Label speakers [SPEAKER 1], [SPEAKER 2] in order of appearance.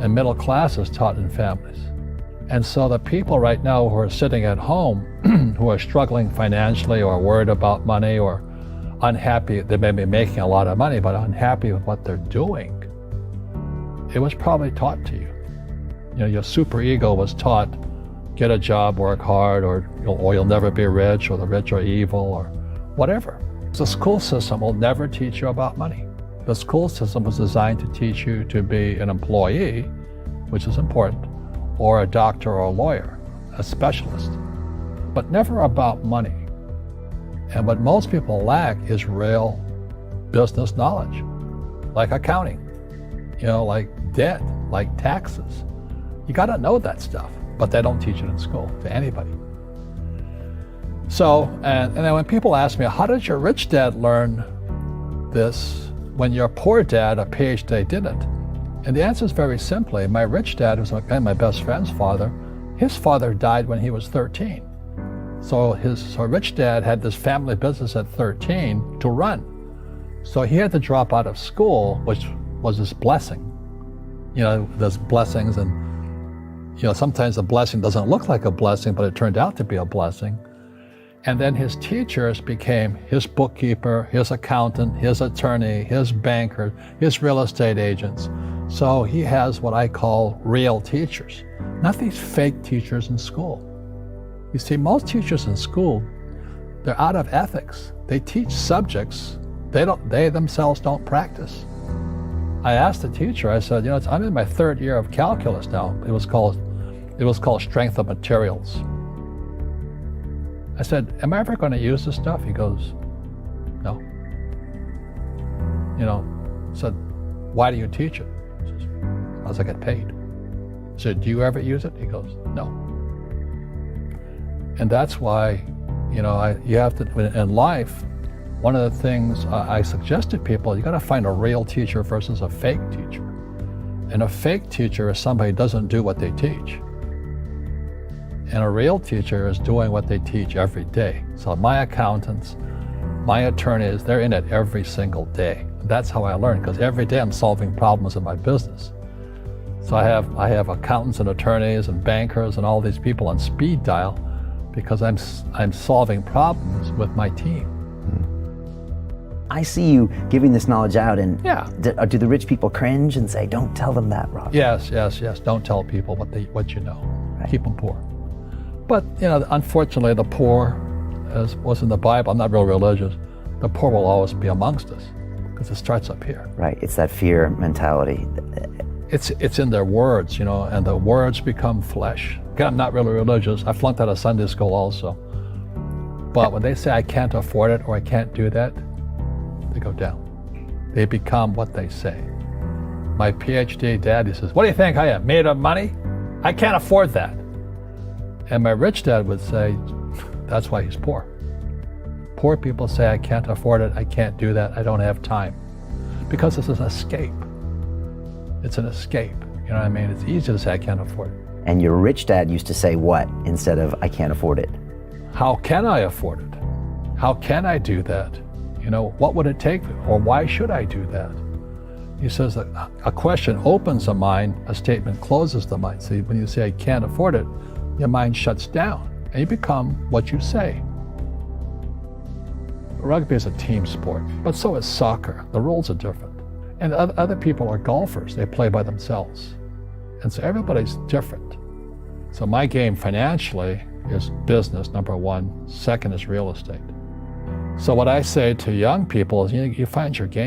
[SPEAKER 1] and middle class is taught in families. And so the people right now who are sitting at home, who are struggling financially or worried about money or unhappy, they may be making a lot of money, but unhappy with what they're doing, it was probably taught to you. You know, your super ego was taught, get a job, work hard, or you'll never be rich, or the rich are evil, or whatever. The school system will never teach you about money. The school system was designed to teach you to be an employee, which is important, or a doctor or a lawyer, a specialist, but never about money. And what most people lack is real business knowledge, like accounting, like debt, like taxes. You gotta know that stuff, but they don't teach it in school to anybody. So, and then when people ask me, how did your rich dad learn this when your poor dad, a PhD, didn't? And the answer is very simply, my rich dad, who's my best friend's father, his father died when he was 13. So his rich dad had this family business at 13 to run. So he had to drop out of school, which was his blessing. There's blessings, and sometimes the blessing doesn't look like a blessing, but it turned out to be a blessing. And then his teachers became his bookkeeper, his accountant, his attorney, his banker, his real estate agents. So he has what I call real teachers, not these fake teachers in school. You see, most teachers in school, they're out of ethics. They teach subjects they themselves don't practice. I asked the teacher, I said, I'm in my third year of calculus now. It was called strength of materials. I said, am I ever going to use this stuff? He goes, no. I said, why do you teach it? He says, because I get paid. I said, do you ever use it? He goes, no. And that's why, you have to, in life, one of the things I suggest to people, you got to find a real teacher versus a fake teacher. And a fake teacher is somebody who doesn't do what they teach. And a real teacher is doing what they teach every day. So my accountants, my attorneys, they're in it every single day. That's how I learn, because every day I'm solving problems in my business. So I have accountants and attorneys and bankers and all these people on speed dial because I'm solving problems with my team.
[SPEAKER 2] I see you giving this knowledge out, and
[SPEAKER 1] yeah.
[SPEAKER 2] Do the rich people cringe and say, don't tell them that, Rob?
[SPEAKER 1] Yes. Don't tell people what you know. Right. Keep them poor. But, unfortunately, the poor, as was in the Bible, I'm not real religious, the poor will always be amongst us because it starts up here.
[SPEAKER 2] Right, it's that fear mentality.
[SPEAKER 1] It's in their words, and the words become flesh. Again, I'm not really religious. I flunked out of Sunday school also. But when they say I can't afford it or I can't do that, they go down. They become what they say. My PhD daddy says, what do you think I am, made of money? I can't afford that. And my rich dad would say, that's why he's poor. Poor people say, I can't afford it, I can't do that, I don't have time. Because it's an escape. It's an escape, you know what I mean? It's easy to say, I can't afford it.
[SPEAKER 2] And your rich dad used to say what instead of, I can't afford it?
[SPEAKER 1] How can I afford it? How can I do that? What would it take, or why should I do that? He says that a question opens the mind, a statement closes the mind. So when you say, I can't afford it, your mind shuts down and you become what you say. Rugby is a team sport, but so is soccer. The rules are different. And other people are golfers. They play by themselves. And so everybody's different. So my game financially is business, number one. Second is real estate. So what I say to young people is, you find your game.